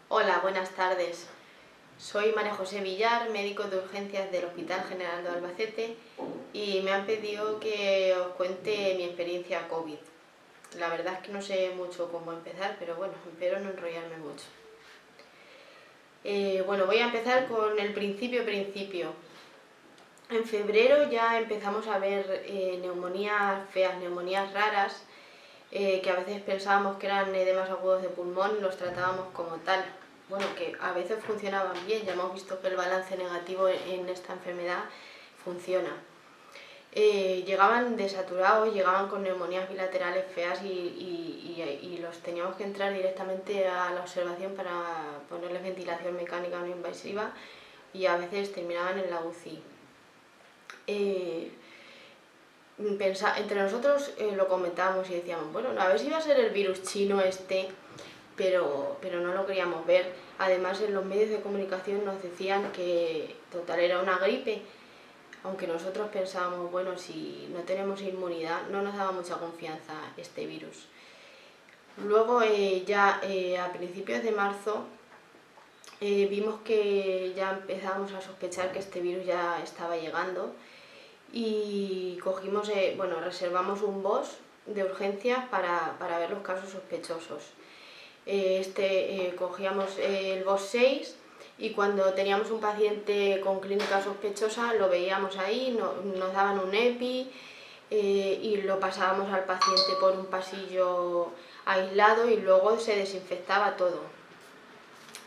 Hola, buenas tardes. Soy María José Villar, médico de urgencias del Hospital General de Albacete y me han pedido que os cuente mi experiencia COVID. La verdad es que no sé mucho cómo empezar, pero bueno, espero no enrollarme mucho. Bueno, voy a empezar con el principio. En febrero ya empezamos a ver neumonías feas, neumonías raras, que a veces pensábamos que eran edemas agudos de pulmón y los tratábamos como tal. Bueno, que a veces funcionaban bien, ya hemos visto que el balance negativo en esta enfermedad funciona. Llegaban desaturados, llegaban con neumonías bilaterales feas y los teníamos que entrar directamente a la observación para ponerles ventilación mecánica no invasiva y a veces terminaban en la UCI. Entre nosotros lo comentábamos y decíamos, bueno, a ver si iba a ser el virus chino este, pero no lo queríamos ver. Además, en los medios de comunicación nos decían que total era una gripe, aunque nosotros pensábamos, bueno, si no tenemos inmunidad, no nos daba mucha confianza este virus. Luego, a principios de marzo, vimos que ya empezábamos a sospechar que este virus ya estaba llegando y reservamos un BOS de urgencias para ver los casos sospechosos. Cogíamos el BOS 6 y cuando teníamos un paciente con clínica sospechosa lo veíamos ahí, nos daban un EPI y lo pasábamos al paciente por un pasillo aislado y luego se desinfectaba todo.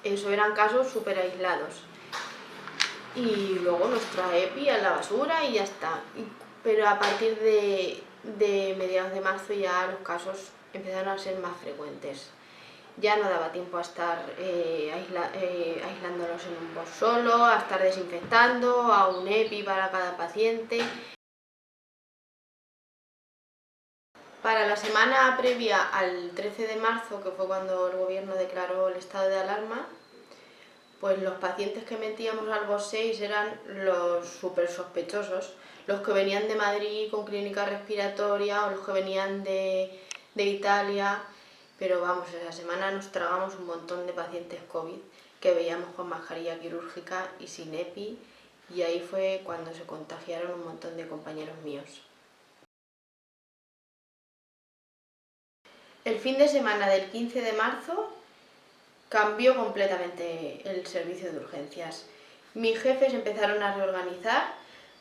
Eso eran casos súper aislados. Y luego nuestra EPI a la basura y ya está. Pero a partir de mediados de marzo ya los casos empezaron a ser más frecuentes. Ya no daba tiempo a estar aislándolos en un BOS solo, a estar desinfectando, a un EPI para cada paciente. Para la semana previa al 13 de marzo, que fue cuando el gobierno declaró el estado de alarma, pues los pacientes que metíamos al BOS 6 eran los súper sospechosos, los que venían de Madrid con clínica respiratoria o los que venían de Italia, pero vamos, esa semana nos tragamos un montón de pacientes COVID que veíamos con mascarilla quirúrgica y sin EPI y ahí fue cuando se contagiaron un montón de compañeros míos. El fin de semana del 15 de marzo cambió completamente el servicio de urgencias. Mis jefes empezaron a reorganizar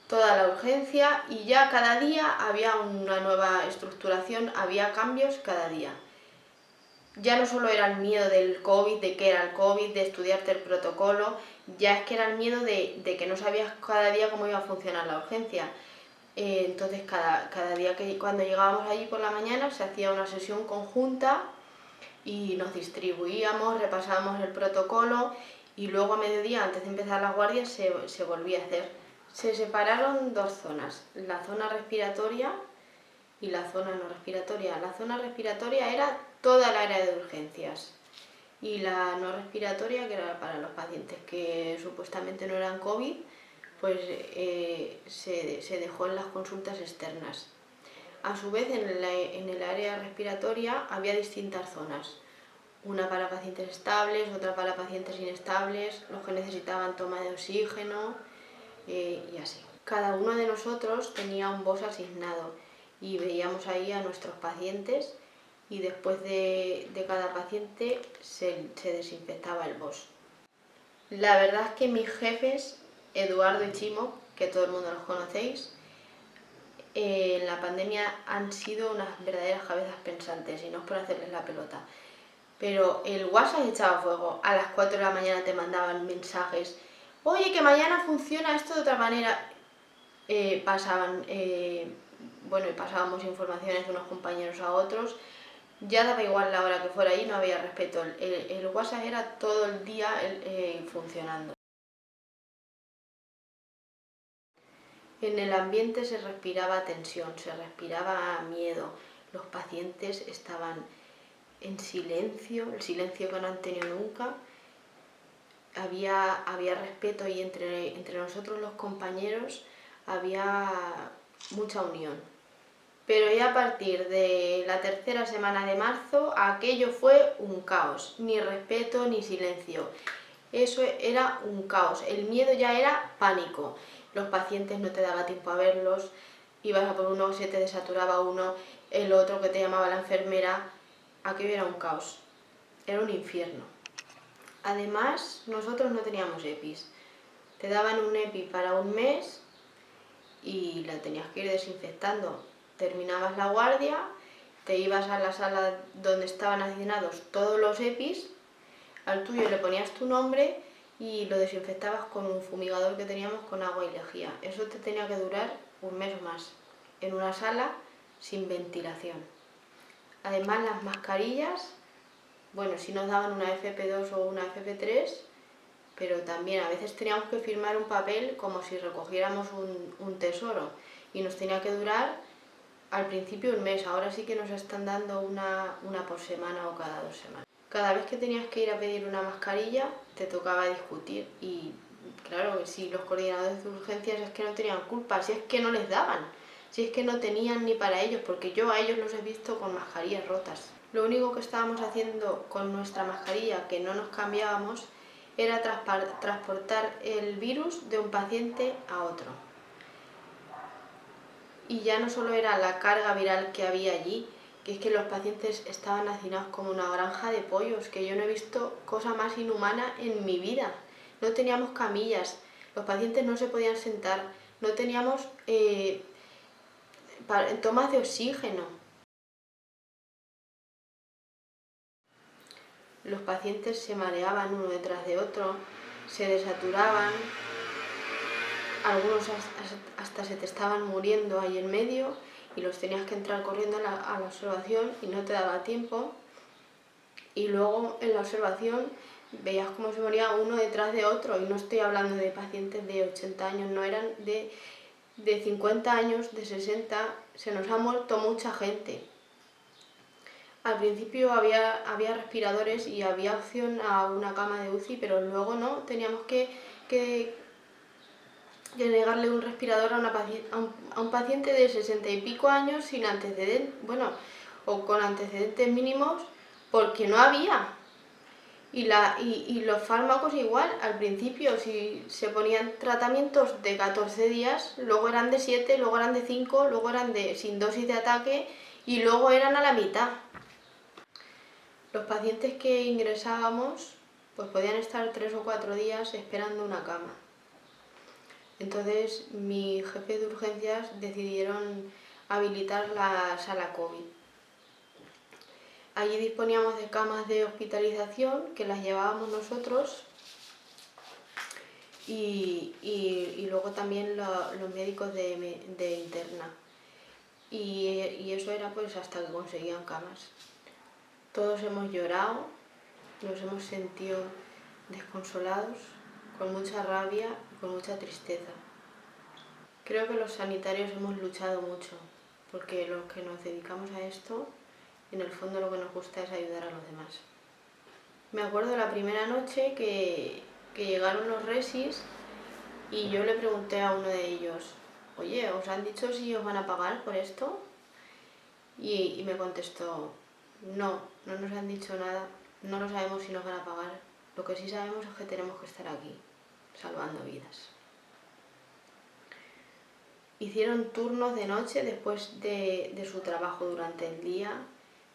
toda la urgencia y ya cada día había una nueva estructuración, había cambios cada día. Ya no solo era el miedo del COVID, de qué era el COVID, de estudiarte el protocolo, ya es que era el miedo de que no sabías cada día cómo iba a funcionar la urgencia. Entonces cada día que cuando llegábamos allí por la mañana se hacía una sesión conjunta y nos distribuíamos, repasábamos el protocolo y luego a mediodía, antes de empezar las guardias, se volvía a hacer. Se separaron dos zonas, la zona respiratoria y la zona no respiratoria. La zona respiratoria era toda el área de urgencias y la no respiratoria, que era para los pacientes que supuestamente no eran COVID, pues se dejó en las consultas externas. A su vez, en el área respiratoria había distintas zonas. Una para pacientes estables, otra para pacientes inestables, los que necesitaban toma de oxígeno y así. Cada uno de nosotros tenía un BOS asignado y veíamos ahí a nuestros pacientes y después de cada paciente se desinfectaba el BOS. La verdad es que mis jefes, Eduardo y Chimo, que todo el mundo los conocéis, en la pandemia han sido unas verdaderas cabezas pensantes y no es por hacerles la pelota. Pero el WhatsApp echaba fuego. A las 4 de la mañana te mandaban mensajes. Oye, que mañana funciona esto de otra manera. Pasábamos informaciones de unos compañeros a otros. Ya daba igual la hora que fuera ahí, no había respeto. El WhatsApp era todo el día funcionando. En el ambiente se respiraba tensión, se respiraba miedo. Los pacientes estaban en silencio, el silencio que no han tenido nunca. Había respeto y entre nosotros los compañeros había mucha unión. Pero ya a partir de la tercera semana de marzo, aquello fue un caos, ni respeto ni silencio. Eso era un caos, el miedo ya era pánico. Los pacientes no te daba tiempo a verlos, ibas a por uno, se te desaturaba uno, el otro que te llamaba la enfermera, aquello era un caos, era un infierno. Además, nosotros no teníamos EPIs, te daban un EPI para un mes y la tenías que ir desinfectando. Terminabas la guardia, te ibas a la sala donde estaban asignados todos los EPIs, al tuyo le ponías tu nombre y lo desinfectabas con un fumigador que teníamos con agua y lejía. Eso te tenía que durar un mes o más, en una sala sin ventilación. Además, las mascarillas, bueno, sí nos daban una FP2 o una FP3, pero también a veces teníamos que firmar un papel como si recogiéramos un tesoro y nos tenía que durar al principio un mes. Ahora sí que nos están dando una por semana o cada 2 semanas. Cada vez que tenías que ir a pedir una mascarilla te tocaba discutir y claro, si los coordinadores de urgencias es que no tenían culpa, si es que no les daban, si es que no tenían ni para ellos, porque yo a ellos los he visto con mascarillas rotas. Lo único que estábamos haciendo con nuestra mascarilla, que no nos cambiábamos, era transportar el virus de un paciente a otro. Y ya no solo era la carga viral que había allí, que es que los pacientes estaban hacinados como una granja de pollos, que yo no he visto cosa más inhumana en mi vida. No teníamos camillas, los pacientes no se podían sentar, no teníamos tomas de oxígeno. Los pacientes se mareaban uno detrás de otro, se desaturaban, algunos hasta se te estaban muriendo ahí en medio y los tenías que entrar corriendo a la observación y no te daba tiempo. Y luego en la observación veías cómo se moría uno detrás de otro, y no estoy hablando de pacientes de 80 años, no, eran de 50 años, de 60, se nos ha muerto mucha gente. Al principio había respiradores y había opción a una cama de UCI, pero luego no, teníamos que negarle un respirador a un paciente de 60 y pico años sin antecedentes, bueno, o con antecedentes mínimos, porque no había. Y los fármacos igual, al principio si se ponían tratamientos de 14 días, luego eran de 7, luego eran de 5, luego eran sin dosis de ataque y luego eran a la mitad. Los pacientes que ingresábamos pues podían estar 3 o 4 días esperando una cama. Entonces mi jefe de urgencias decidieron habilitar la sala COVID. Allí disponíamos de camas de hospitalización que las llevábamos nosotros y luego también los médicos de interna. Y eso era pues hasta que conseguían camas. Todos hemos llorado, nos hemos sentido desconsolados, con mucha rabia y con mucha tristeza. Creo que los sanitarios hemos luchado mucho, porque los que nos dedicamos a esto, en el fondo lo que nos gusta es ayudar a los demás. Me acuerdo la primera noche que llegaron los resis y yo le pregunté a uno de ellos, oye, ¿os han dicho si os van a pagar por esto? Y me contestó, no nos han dicho nada, no lo sabemos si nos van a pagar. Lo que sí sabemos es que tenemos que estar aquí, salvando vidas. Hicieron turnos de noche después de su trabajo durante el día.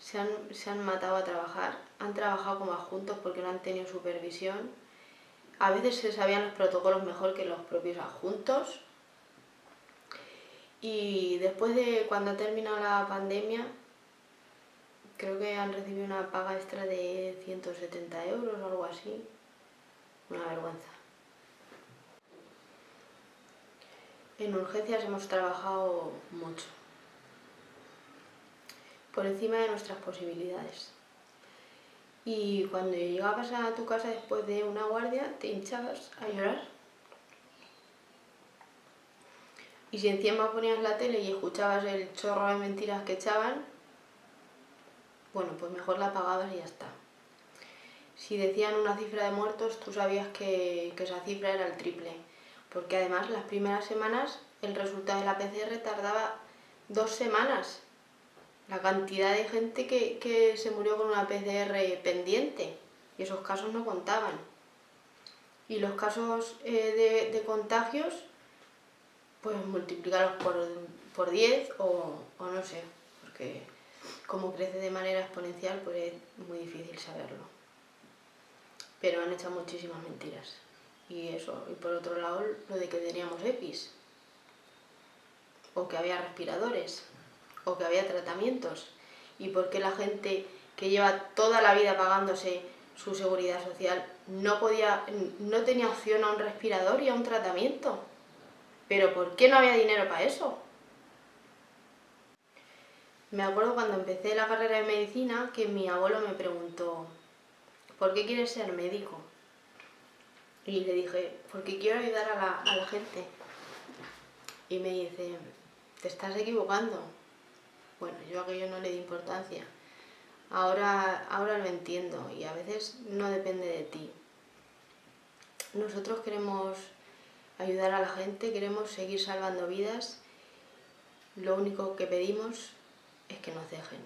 Se han matado a trabajar, han trabajado como adjuntos porque no han tenido supervisión. A veces se sabían los protocolos mejor que los propios adjuntos. Y después de cuando ha terminado la pandemia, creo que han recibido una paga extra de 170 euros o algo así. Una vergüenza. En urgencias hemos trabajado mucho, por encima de nuestras posibilidades. Y cuando llegabas a tu casa después de una guardia, te hinchabas a llorar. Y si encima ponías la tele y escuchabas el chorro de mentiras que echaban, bueno, pues mejor la apagabas y ya está. Si decían una cifra de muertos, tú sabías que esa cifra era el triple. Porque además las primeras semanas el resultado de la PCR tardaba 2 semanas. La cantidad de gente que se murió con una PCR pendiente, y esos casos no contaban. Y los casos de contagios, pues multiplicarlos por 10 o no sé, porque como crece de manera exponencial, pues es muy difícil saberlo. Pero han hecho muchísimas mentiras. Y eso, y por otro lado, lo de que teníamos EPIs, o que había respiradores, o que había tratamientos. ¿Y por qué la gente que lleva toda la vida pagándose su seguridad social no tenía opción a un respirador y a un tratamiento? ¿Pero por qué no había dinero para eso? Me acuerdo cuando empecé la carrera de medicina que mi abuelo me preguntó: ¿por qué quieres ser médico? Y le dije: porque quiero ayudar a la gente. Y me dice: te estás equivocando. Bueno, yo a aquello no le di importancia. Ahora lo entiendo, y a veces no depende de ti. Nosotros queremos ayudar a la gente, queremos seguir salvando vidas. Lo único que pedimos es que nos dejen.